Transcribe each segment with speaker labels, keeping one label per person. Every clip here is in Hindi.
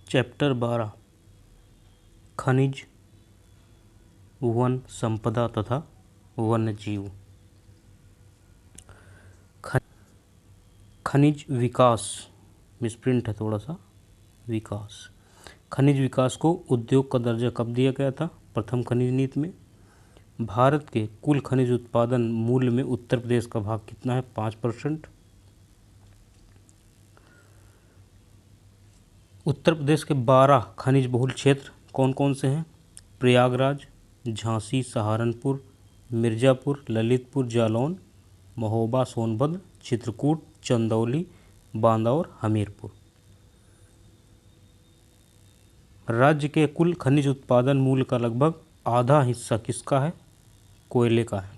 Speaker 1: चैप्टर 12 खनिज, वन संपदा तथा वन्य जीव। खनिज विकास, मिसप्रिंट है थोड़ा सा, विकास। खनिज विकास को उद्योग का दर्जा कब दिया गया था? प्रथम खनिज नीति में। भारत के कुल खनिज उत्पादन मूल्य में उत्तर प्रदेश का भाग कितना है? 5%। उत्तर प्रदेश के 12 खनिज बहुल क्षेत्र कौन कौन से हैं? प्रयागराज, झांसी, सहारनपुर, मिर्ज़ापुर, ललितपुर, जालौन, महोबा, सोनभद्र, चित्रकूट, चंदौली, बांदा और हमीरपुर। राज्य के कुल खनिज उत्पादन मूल्य का लगभग आधा हिस्सा किसका है? कोयले का है।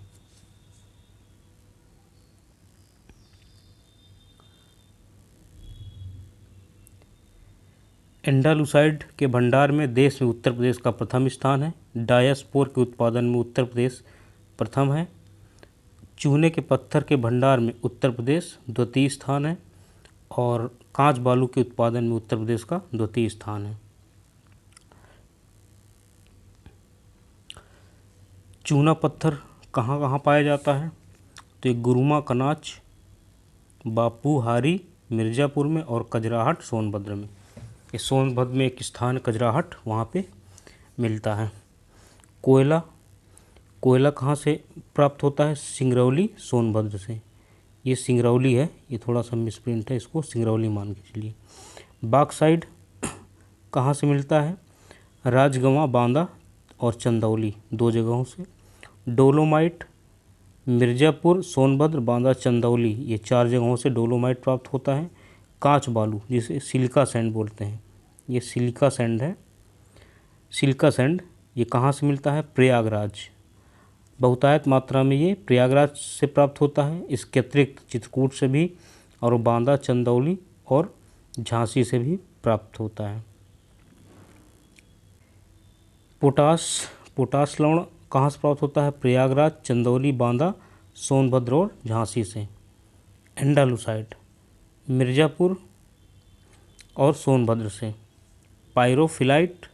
Speaker 1: एंडालुसाइड के भंडार में देश में उत्तर प्रदेश का प्रथम स्थान है। डायस्पोर के उत्पादन में उत्तर प्रदेश प्रथम है। चूने के पत्थर के भंडार में उत्तर प्रदेश द्वितीय स्थान है और कांच बालू के उत्पादन में उत्तर प्रदेश का द्वितीय स्थान है। चूना पत्थर कहाँ कहाँ पाया जाता है? तो ये गुरुमा, कनाच, बापूहारी, मिर्ज़ापुर में और कजराहट सोनभद्र में। ये सोनभद्र में एक स्थान कजराहट, वहाँ पे मिलता है। कोयला कहाँ से प्राप्त होता है? सिंगरौली, सोनभद्र से। ये सिंगरौली है, ये थोड़ा सा मिसप्रिंट है, इसको सिंगरौली मान के चलिए। बॉक्साइट कहाँ से मिलता है? राजगंवा, बांदा और चंदौली, 2 जगहों से। डोलोमाइट मिर्ज़ापुर, सोनभद्र, बांदा, चंदौली, ये 4 जगहों से डोलोमाइट प्राप्त होता है। कांच बालू, जिसे सिलिका सैंड बोलते हैं, ये सिलिका सैंड है। सिलिका सैंड ये कहाँ से मिलता है? प्रयागराज। बहुतायत मात्रा में ये प्रयागराज से प्राप्त होता है। इसके अतिरिक्त चित्रकूट से भी और बांदा, चंदौली और झांसी से भी प्राप्त होता है। पोटाश लवण कहाँ से प्राप्त होता है? प्रयागराज, चंदौली, बांदा, सोनभद्र और झांसी से। एंडालुसाइड मिर्ज़ापुर और सोनभद्र से। पायरोफिलाइट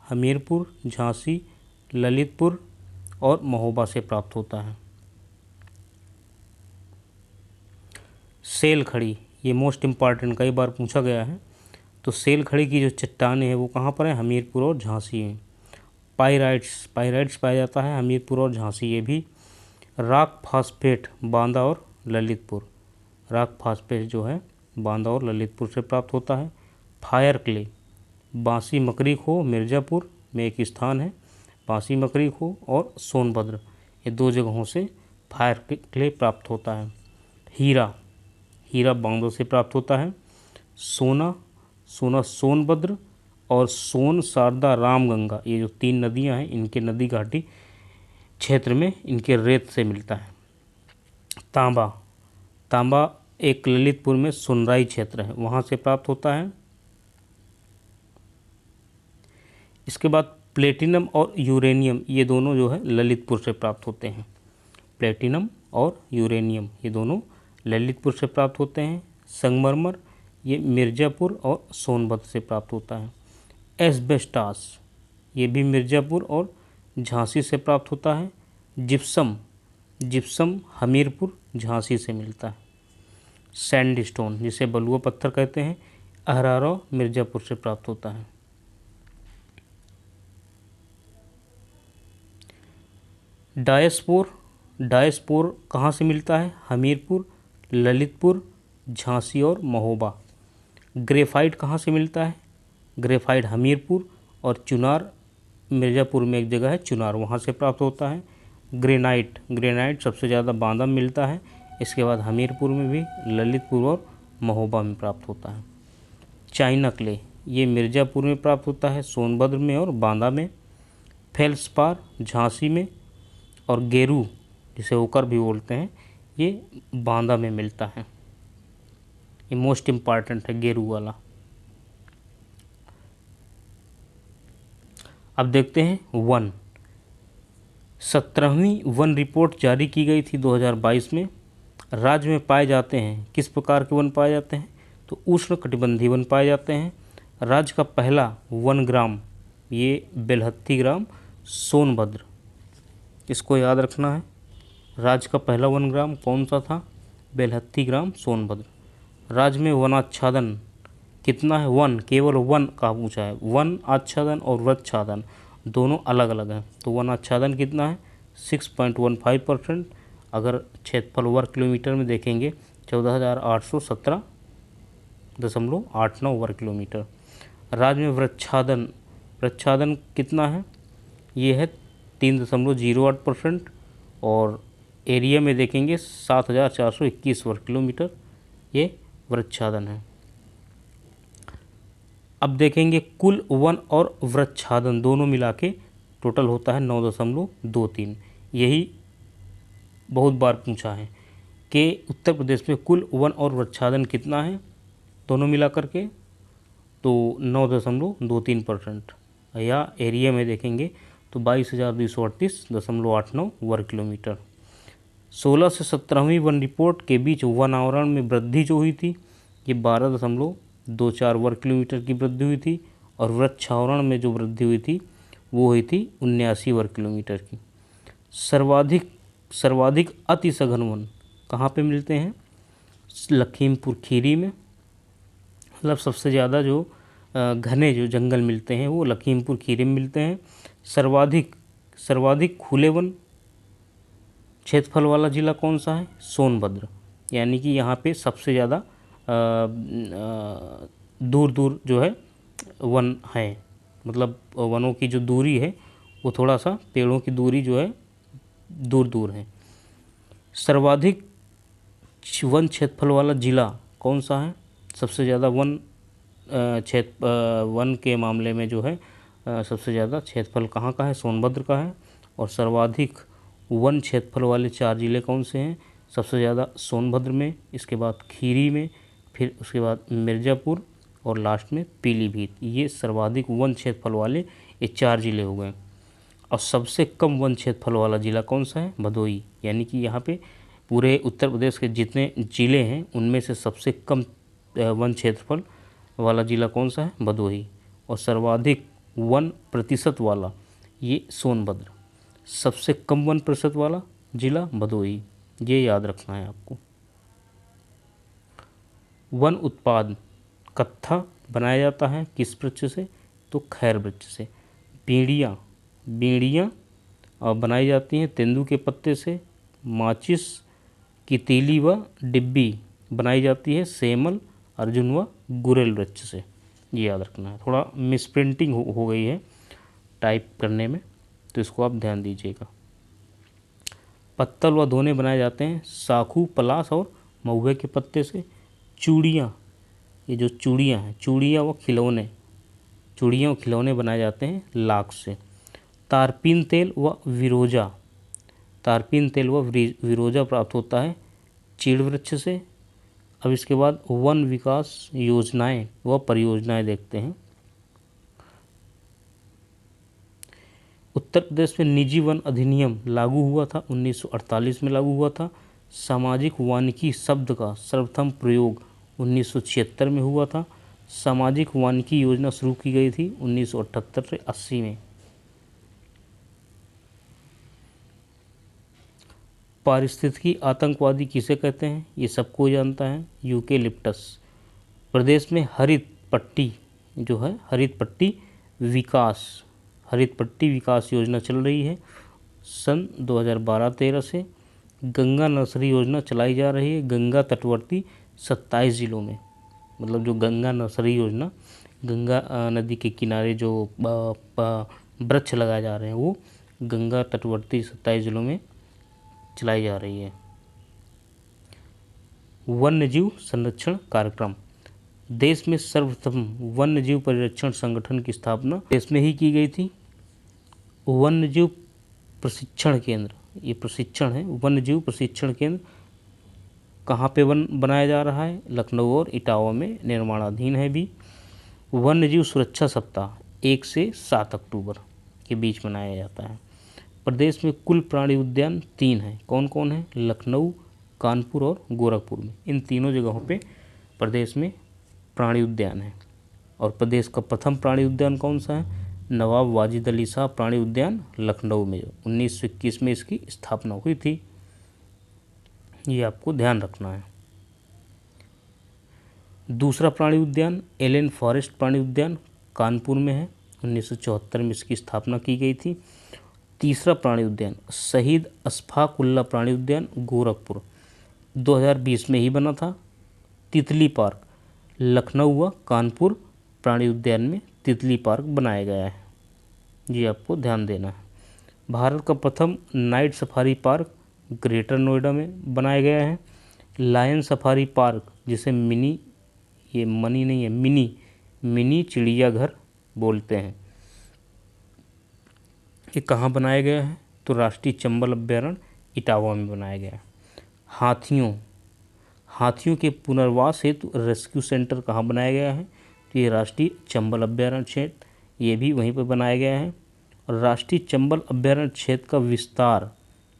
Speaker 1: हमीरपुर, झांसी, ललितपुर और महोबा से प्राप्त होता है। सेल खड़ी, ये मोस्ट इम्पॉर्टेंट, कई बार पूछा गया है। तो सेल खड़ी की जो चट्टानें हैं वो कहाँ पर है? हमीरपुर और झांसी में। पायराइट्स पाया जाता है हमीरपुर और झांसी। ये भी रॉक फॉस्फेट बांदा और ललितपुर। रॉक फॉस्फेट जो है बांदा और ललितपुर से प्राप्त होता है। फायर क्ले बांसी मकरी खो, मिर्ज़ापुर में एक स्थान है बांसी मकरी खो, और सोनभद्र, ये 2 जगहों से फायर क्ले प्राप्त होता है। हीरा बांदा से प्राप्त होता है। सोना सोनभद्र और सोन, शारदा, रामगंगा, ये जो 3 नदियां हैं, इनके नदी घाटी क्षेत्र में इनके रेत से मिलता है। तांबा एक ललितपुर में सुनराई क्षेत्र है, वहाँ से प्राप्त होता है। इसके बाद प्लेटिनम और यूरेनियम, ये दोनों जो है ललितपुर से प्राप्त होते हैं। प्लेटिनम और यूरेनियम ये दोनों ललितपुर से प्राप्त होते हैं। संगमरमर ये मिर्ज़ापुर और सोनभद्र से प्राप्त होता है। एस्बेस्टास ये भी मिर्ज़ापुर और झांसी से प्राप्त होता है। जिप्सम हमीरपुर, झांसी से मिलता है। सैंडस्टोन जिसे बलुआ पत्थर कहते हैं, अहरारा, मिर्ज़ापुर से प्राप्त होता है। डायस्पोर कहाँ से मिलता है? हमीरपुर, ललितपुर, झांसी और महोबा। ग्रेफाइट कहाँ से मिलता है? ग्रेफाइट हमीरपुर और चुनार, मिर्ज़ापुर में एक जगह है चुनार, वहाँ से प्राप्त होता है। ग्रेनाइट सबसे ज़्यादा बांदा में मिलता है। इसके बाद हमीरपुर में भी, ललितपुर और महोबा में प्राप्त होता है। चाइना क्ले ये मिर्ज़ापुर में प्राप्त होता है, सोनभद्र में और बांदा में। फेल्सपार झांसी में, और गेरू जिसे ओकर भी बोलते हैं, ये बांदा में मिलता है। ये मोस्ट इम्पॉर्टेंट है गेरू वाला। अब देखते हैं वन। 17वीं वन रिपोर्ट जारी की गई थी 2022 में। राज्य में पाए जाते हैं, किस प्रकार के वन पाए जाते हैं? तो उष्णकटिबंधीय वन पाए जाते हैं। राज्य का पहला वन ग्राम, ये बेलहत्थी ग्राम सोनभद्र, इसको याद रखना है। राज्य का पहला वन ग्राम कौन सा था? बेलहत्थी ग्राम सोनभद्र। राज्य में वनाच्छादन कितना है? वन, केवल वन का पूछा है। वन आच्छादन और वृक्षादन दोनों अलग अलग हैं। तो वन आच्छादन कितना है? 6.15%। अगर क्षेत्रफल वर्ग किलोमीटर में देखेंगे 14,817.89 वर्ग किलोमीटर। राज्य में वृक्षादन कितना है? ये है 3.08%। और एरिया में देखेंगे 7,421 वर्ग किलोमीटर ये वृक्षादन है। अब देखेंगे कुल वन और वृक्षादन दोनों मिला के टोटल होता है 9.23। यही बहुत बार पूछा है कि उत्तर प्रदेश में कुल वन और वृक्षादन कितना है दोनों मिला करके, तो 9.23%। या एरिया में देखेंगे तो 22,238.89 वर्ग किलोमीटर। 16 से 17वीं वन रिपोर्ट के बीच वन आवरण में वृद्धि जो हुई थी ये 12.24 वर्ग किलोमीटर की वृद्धि हुई थी। और वृक्षावरण में जो वृद्धि हुई थी वो हुई थी 79 वर्ग किलोमीटर की। सर्वाधिक अति सघन वन कहाँ पे मिलते हैं? लखीमपुर खीरी में। मतलब सबसे ज़्यादा जो घने जो जंगल मिलते हैं वो लखीमपुर खीरी में मिलते हैं। सर्वाधिक खुले वन क्षेत्रफल वाला ज़िला कौन सा है? सोनभद्र। यानी कि यहाँ पे सबसे ज़्यादा दूर दूर जो है वन है, मतलब वनों की जो दूरी है वो थोड़ा सा पेड़ों की दूरी जो है दूर दूर है। सर्वाधिक वन क्षेत्रफल वाला ज़िला कौन सा है? सबसे ज़्यादा वन के मामले में जो है सबसे ज़्यादा क्षेत्रफल कहाँ का है? सोनभद्र का है। और सर्वाधिक वन क्षेत्रफल वाले 4 ज़िले कौन से हैं? सबसे ज़्यादा सोनभद्र में, इसके बाद खीरी में, फिर उसके बाद मिर्ज़ापुर और लास्ट में पीलीभीत। ये सर्वाधिक वन क्षेत्रफल वाले ये 4 ज़िले हो गए। और सबसे कम वन क्षेत्रफल वाला ज़िला कौन सा है? भदोही। यानी कि यहाँ पे पूरे उत्तर प्रदेश के जितने ज़िले हैं उनमें से सबसे कम वन क्षेत्रफल वाला ज़िला कौन सा है? भदोही। और सर्वाधिक वन प्रतिशत वाला ये सोनभद्र। सबसे कम वन प्रतिशत वाला ज़िला भदोही। ये याद रखना है आपको। वन उत्पाद कत्था बनाया जाता है किस वृक्ष से? तो खैर वृक्ष से। बीड़ियाँ बनाई जाती हैं तेंदू के पत्ते से। माचिस की तीली व डिब्बी बनाई जाती है सेमल, अर्जुन व गुरेल वृक्ष से। ये याद रखना है। थोड़ा मिसप्रिंटिंग हो गई है टाइप करने में, तो इसको आप ध्यान दीजिएगा। पत्तल व दोने बनाए जाते हैं साखू, पलास और महुए के पत्ते से। चूड़ियाँ, ये जो चूड़ियाँ हैं, चूड़ियाँ व खिलौने बनाए जाते हैं लाख से। तारपीन तेल व विरोजा प्राप्त होता है चीड़ वृक्ष से। अब इसके बाद वन विकास योजनाएं व परियोजनाएं देखते हैं। उत्तर प्रदेश में निजी वन अधिनियम लागू हुआ था 1948 में लागू हुआ था। सामाजिक वानिकी शब्द का सर्वप्रथम प्रयोग 1976 में हुआ था। सामाजिक वानिकी योजना शुरू की गई थी 1978 से 80 में। पारिस्थितिकी आतंकवादी किसे कहते हैं? ये सबको जानता है, यूकेलिप्टस। प्रदेश में हरित पट्टी विकास योजना चल रही है सन 2012-13 से। गंगा नर्सरी योजना चलाई जा रही है गंगा तटवर्ती 27 ज़िलों में। मतलब जो गंगा नर्सरी योजना, गंगा नदी के किनारे जो वृक्ष लगाए जा रहे हैं वो गंगा तटवर्ती 27 ज़िलों में चलाई जा रही है। वन्यजीव संरक्षण कार्यक्रम। देश में सर्वप्रथम वन्यजीव परिरक्षण संगठन की स्थापना देश में ही की गई थी। वन्यजीव प्रशिक्षण केंद्र, ये प्रशिक्षण है, वन्यजीव प्रशिक्षण केंद्र कहाँ पे बनाया जा रहा है? लखनऊ और इटावा में निर्माणाधीन है भी। वन्यजीव सुरक्षा सप्ताह 1 से 7 अक्टूबर के बीच मनाया जाता है। प्रदेश में कुल प्राणी उद्यान 3 हैं। कौन कौन है? लखनऊ, कानपुर और गोरखपुर में। इन तीनों जगहों पे प्रदेश में प्राणी उद्यान है। और प्रदेश का प्रथम प्राणी उद्यान कौन सा है? नवाब वाजिद अली शाह प्राणी उद्यान लखनऊ में, जो 1921 में इसकी स्थापना हुई थी। ये आपको ध्यान रखना है। दूसरा प्राणी उद्यान एलेन फॉरेस्ट प्राणी उद्यान कानपुर में है, 1974 में इसकी स्थापना की गई थी। तीसरा प्राणी उद्यान शहीद अशफाक उल्लाह प्राणी उद्यान गोरखपुर, 2020 में ही बना था। तितली पार्क लखनऊ व कानपुर प्राणी उद्यान में तितली पार्क बनाया गया है। ये आपको ध्यान देना है। भारत का प्रथम night safari park greater Noida में बनाया गया है। लायन सफारी पार्क, जिसे मिनी, ये मनी नहीं है, मिनी चिड़ियाघर बोलते हैं, ये कहाँ बनाया गया है? तो राष्ट्रीय चंबल अभ्यारण्य इटावा में बनाया गया है। हाथियों के पुनर्वास हेतु रेस्क्यू सेंटर कहाँ बनाया गया है? तो ये राष्ट्रीय चंबल अभ्यारण्य क्षेत्र, ये भी वहीं पर बनाया गया है। और राष्ट्रीय चंबल अभ्यारण्य क्षेत्र का विस्तार,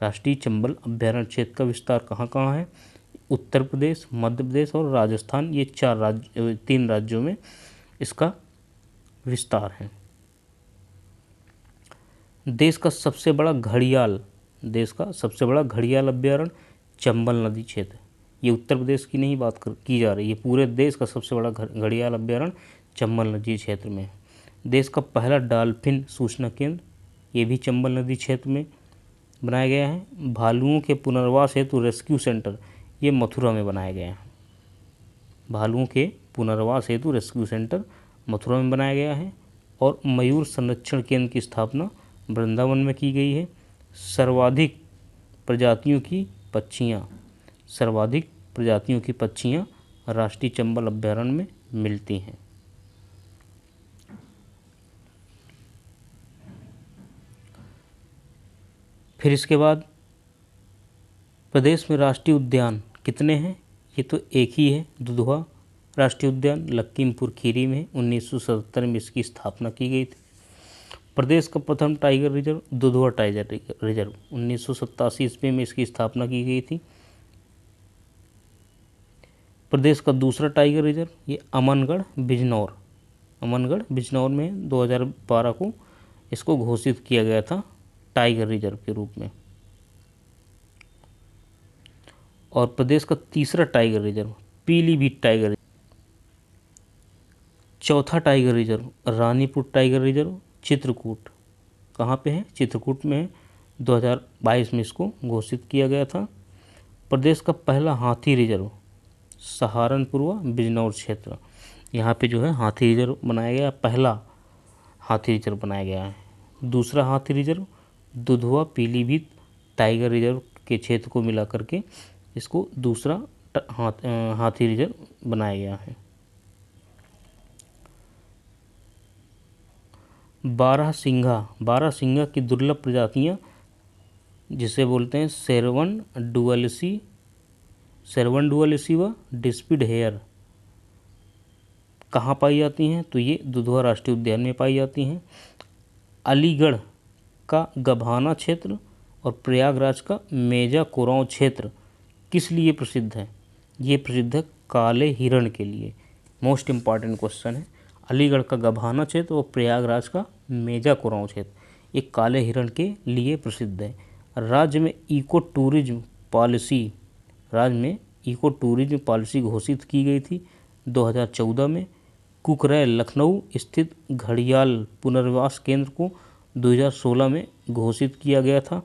Speaker 1: राष्ट्रीय चंबल अभ्यारण्य क्षेत्र का विस्तार कहाँ कहाँ है? उत्तर प्रदेश, मध्य प्रदेश और राजस्थान, ये 3 राज्यों में इसका विस्तार है। देश का सबसे बड़ा घड़ियाल अभ्यारण्य चंबल नदी क्षेत्र, ये उत्तर प्रदेश की नहीं बात की जा रही है, पूरे देश का सबसे बड़ा घड़ियाल अभ्यारण्य चंबल नदी क्षेत्र में है। देश का पहला डॉल्फिन सूचना केंद्र, ये भी चंबल नदी क्षेत्र में बनाया गया है। भालुओं के पुनर्वास हेतु रेस्क्यू सेंटर, ये मथुरा में बनाया गया है। भालुओं के पुनर्वास हेतु रेस्क्यू सेंटर मथुरा में बनाया गया है। और मयूर संरक्षण केंद्र की स्थापना वृंदावन में की गई है। सर्वाधिक प्रजातियों की पक्षियाँ राष्ट्रीय चंबल अभ्यारण्य में मिलती हैं। फिर इसके बाद प्रदेश में राष्ट्रीय उद्यान कितने हैं? ये तो एक ही है, दुधवा राष्ट्रीय उद्यान लखीमपुर खीरी में 1977 में इसकी स्थापना की गई थी। प्रदेश का प्रथम tiger reserve Dudhwa tiger reserve 1987 ईस्वी में इसकी स्थापना की गई थी। प्रदेश का दूसरा टाइगर रिजर्व ये अमनगढ़ बिजनौर में 2012 को इसको घोषित किया गया था टाइगर रिजर्व के रूप में। और प्रदेश का तीसरा टाइगर रिजर्व पीलीभीत टाइगर, चौथा tiger reserve Ranipur tiger reserve Chitrakoot, कहाँ पे है? चित्रकूट में है, 2022 में इसको घोषित किया गया था। प्रदेश का पहला हाथी रिजर्व सहारनपुर व बिजनौर क्षेत्र, यहाँ पे जो है हाथी रिजर्व बनाया गया, पहला हाथी रिजर्व बनाया गया है। दूसरा हाथी reserve Dudhwa Pilibhit tiger reserve के क्षेत्र को मिला करके इसको दूसरा हाथी रिजर्व बनाया गया है। बारहसिंगा की दुर्लभ प्रजातियां, जिसे बोलते हैं सेरवन डुअलिसी व डिस्पिड हेयर, कहाँ पाई जाती हैं? तो ये दुधवा राष्ट्रीय उद्यान में पाई जाती हैं। अलीगढ़ का गभाना क्षेत्र और प्रयागराज का मेजा कोरांव क्षेत्र किस लिए प्रसिद्ध है? ये प्रसिद्ध है काले हिरण के लिए। मोस्ट इम्पॉर्टेंट क्वेश्चन है। अलीगढ़ का गभाना क्षेत्र और प्रयागराज का मेजा कोरांव क्षेत्र, ये काले हिरण के लिए प्रसिद्ध है। राज्य में इको टूरिज्म पॉलिसी घोषित की गई थी 2014 में। कुकरैल लखनऊ स्थित घड़ियाल पुनर्वास केंद्र को 2016 में घोषित किया गया था।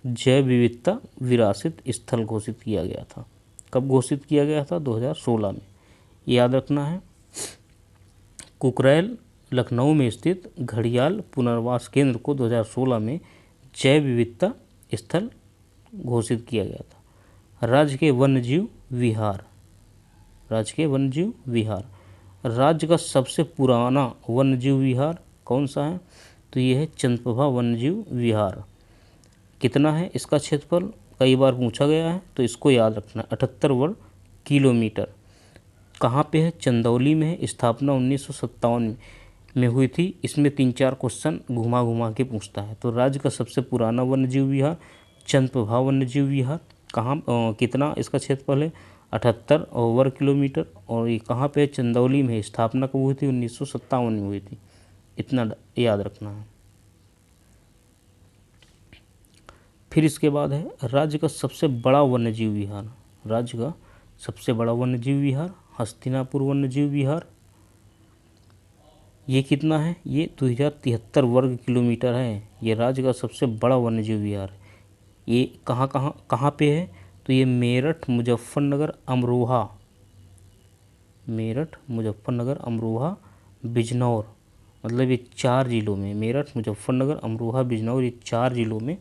Speaker 1: जैव विविधता विरासत स्थल घोषित किया गया था। कब घोषित किया गया था? 2016 में, याद रखना है। कुकरैल लखनऊ में स्थित घड़ियाल पुनर्वास केंद्र को 2016 में जैव विविधता स्थल घोषित किया गया था। राज्य के वन्यजीव विहार, राज्य का सबसे पुराना वन्यजीव विहार कौन सा है? तो ये है चंद्रप्रभा वन्यजीव विहार। कितना है इसका क्षेत्रफल? कई बार पूछा गया है, तो इसको याद रखना, 78 वर्ग किलोमीटर। कहाँ पे है? चंदौली में है। स्थापना 1957 में हुई थी। इसमें 3-4 क्वेश्चन घुमा के पूछता है। तो राज्य का सबसे पुराना वन्यजीव विहार चंद्रप्रभा वन्यजीव विहार, कहाँ कितना इसका क्षेत्रफल है? 78 वर्ग किलोमीटर। और ये कहाँ पे है? चंदौली में। स्थापना कब हुई थी? 1957 में हुई थी। इतना याद रखना है। फिर इसके बाद है राज्य का सबसे बड़ा वन्यजीव विहार। राज्य का सबसे बड़ा वन्यजीव विहार हस्तिनापुर वन्यजीव विहार। ये कितना है? ये 2073 वर्ग किलोमीटर है। ये राज्य का सबसे बड़ा वन्यजीव विहार। ये कहाँ पे है? तो ये मेरठ, मुजफ्फरनगर, अमरोहा, मेरठ, मुजफ्फरनगर, अमरोहा, बिजनौर, मतलब ये 4 ज़िलों में, मेरठ, मुजफ्फरनगर, अमरोहा, बिजनौर, ये 4 ज़िलों में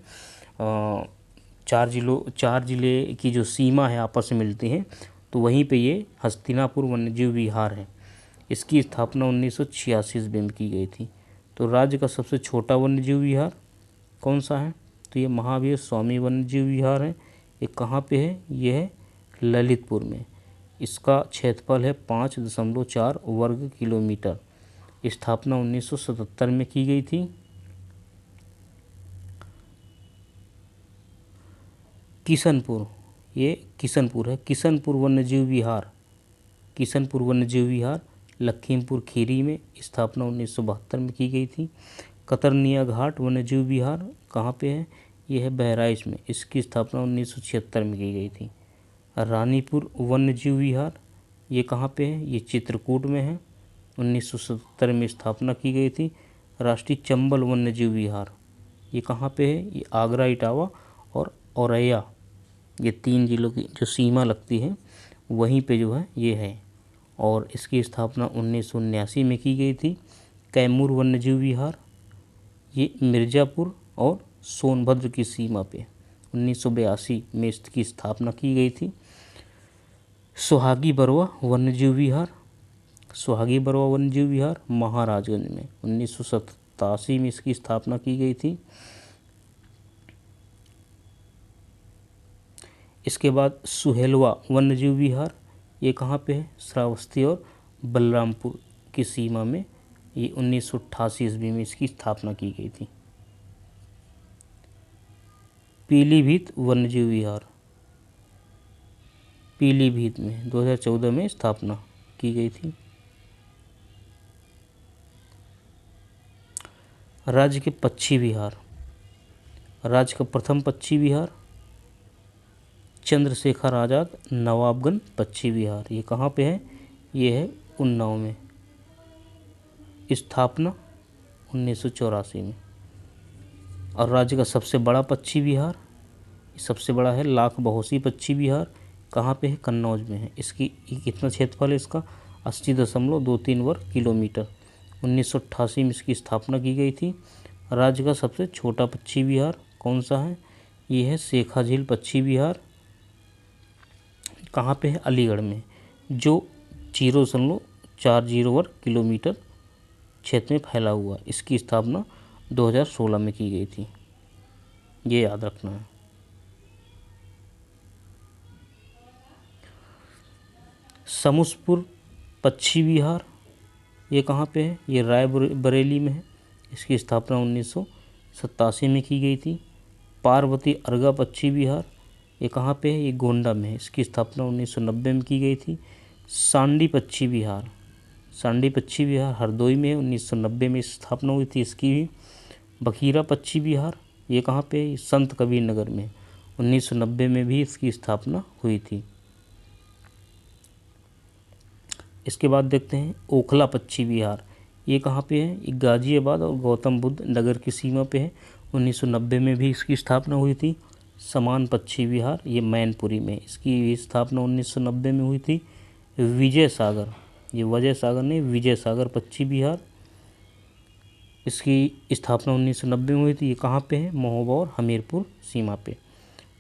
Speaker 1: 4 ज़िले की जो सीमा है आपस में मिलती हैं, तो वहीं पे ये हस्तिनापुर वन्यजीव विहार है। इसकी स्थापना 1986 ईस्वी में की गई थी। तो राज्य का सबसे छोटा वन्यजीव विहार कौन सा है? तो ये महावीर स्वामी वन्यजीव विहार है। ये कहाँ पे है? ये है ललितपुर में। इसका क्षेत्रफल है 5.4 वर्ग किलोमीटर। स्थापना 1977 में की गई थी। किशनपुर, ये किशनपुर है, किशनपुर वन्यजीव विहार, किशनपुर वन्यजीव विहार लखीमपुर खीरी में। स्थापना 1972 में की गई थी। कतरनिया घाट वन्यजीव विहार कहाँ पे है? ये है बहराइच में। इसकी स्थापना 1976 में की गई थी। रानीपुर वन्यजीव विहार ये कहाँ पे है? ये चित्रकूट में है। 1977 में स्थापना की गई थी। राष्ट्रीय चंबल वन्यजीव विहार ये कहाँ पे है? ये आगरा, इटावा और औरैया, ये 3 ज़िलों की जो सीमा लगती है वहीं पे जो है ये है। और इसकी स्थापना 1979 में की गई थी। कैमूर वन्यजीव विहार ये मिर्ज़ापुर और सोनभद्र की सीमा पे 1982 में इसकी स्थापना की गई थी। सुहागी बरवा वन्यजीव विहार, सुहागी बरवा वन्यजीव विहार महाराजगंज में 1987 में इसकी स्थापना की गई थी। इसके बाद सुहेलवा वन्यजीव विहार ये कहाँ पे है? श्रावस्ती और बलरामपुर की सीमा में। ये 1988 ईस्वी में इसकी स्थापना की गई थी। पीलीभीत वन्यजीव विहार पीलीभीत में 2014 में स्थापना की गई थी। राज्य के पक्षी विहार, राज्य का प्रथम पक्षी विहार चंद्रशेखर आज़ाद नवाबगंज पक्षी विहार ये कहाँ पे है? ये है उन्नाव में। स्थापना 1984 में। और राज्य का सबसे बड़ा पक्षी विहार, सबसे बड़ा है लाख बहोसी पक्षी विहार, कहाँ पे है? कन्नौज में है। इसकी कितना क्षेत्रफल है? इसका 80.23 वर्ग किलोमीटर। 1988 में इसकी स्थापना की गई थी। राज्य का सबसे छोटा पक्षी विहार कौन सा है? ये है शेखा झील पक्षी विहार। कहाँ पे है? अलीगढ़ में, जो 0.40 वर्ग किलोमीटर क्षेत्र में फैला हुआ। इसकी स्थापना 2016 में की गई थी। ये याद रखना है। समूसपुर पक्षी विहार ये कहाँ पे है? ये रायबरेली में है। इसकी स्थापना 1987 में की गई थी। पार्वती अर्गा पक्षी विहार ये कहाँ पे है? ये गोंडा में है। इसकी स्थापना 1990 में की गई थी। सांडी पक्षी विहार, सांडी पक्षी विहार हरदोई में है। 1990 में स्थापना हुई थी इसकी भी। बखीरा पक्षी विहार ये कहाँ पे है? संत कबीर नगर में। 1990 में भी इसकी स्थापना हुई थी। इसके बाद देखते हैं ओखला पक्षी विहार ये कहाँ पे है? ये गाज़ियाबाद और गौतम बुद्ध नगर की सीमा पे है। 1990 में भी इसकी स्थापना हुई थी। समान पक्षी विहार ये मैनपुरी में, इसकी स्थापना 1990 में हुई थी। विजय सागर, ये वजय सागर नहीं विजय सागर पक्षी विहार, इसकी स्थापना 1990 में हुई थी। ये कहाँ पे है? महोबा और हमीरपुर सीमा पे।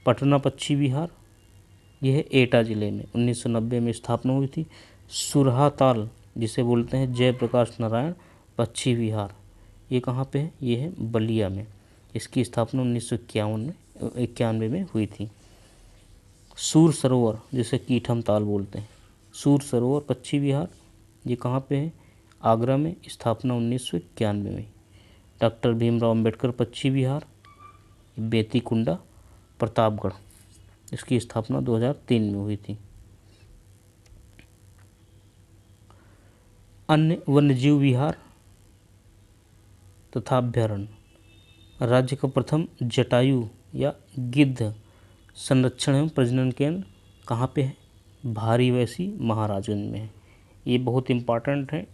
Speaker 1: पटना पक्षी विहार यह है एटा ज़िले में। 1990 में स्थापना हुई थी। सुरहाताल जिसे बोलते हैं जयप्रकाश नारायण पक्षी विहार ये कहाँ पे है? ये है बलिया में। इसकी स्थापना 1991 में हुई थी। सूर सरोवर जिसे कीठम ताल बोलते हैं, सूर सरोवर पक्षी विहार ये कहाँ पे है? आगरा में। स्थापना 1991 में। डॉक्टर भीमराव अम्बेडकर पक्षी विहार बेतीकुंडा प्रतापगढ़, इसकी स्थापना 2003 में हुई थी। अन्य वन्यजीव विहार तथा अभ्यारण्य। राज्य का प्रथम जटायु या गिद्ध संरक्षण एवं प्रजनन केंद्र कहाँ पे है? भारी वैसी महाराजगंज में है। ये बहुत इम्पॉर्टेंट है,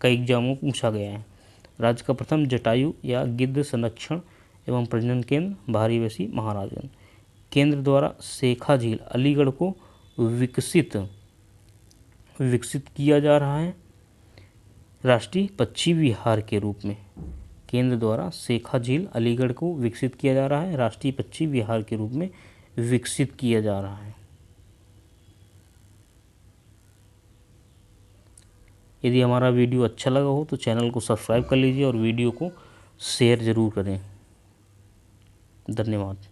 Speaker 1: कई एग्जामों में पूछा गया है। राज्य का प्रथम जटायु या गिद्ध संरक्षण एवं प्रजनन केंद्र भारी वैसी महाराजगंज। केंद्र द्वारा शेखा झील अलीगढ़ को विकसित किया जा रहा है राष्ट्रीय पक्षी विहार के रूप में। केंद्र द्वारा शेखा झील अलीगढ़ को विकसित किया जा रहा है, राष्ट्रीय पक्षी विहार के रूप में विकसित किया जा रहा है। यदि हमारा वीडियो अच्छा लगा हो तो चैनल को सब्सक्राइब कर लीजिए और वीडियो को शेयर ज़रूर करें। धन्यवाद।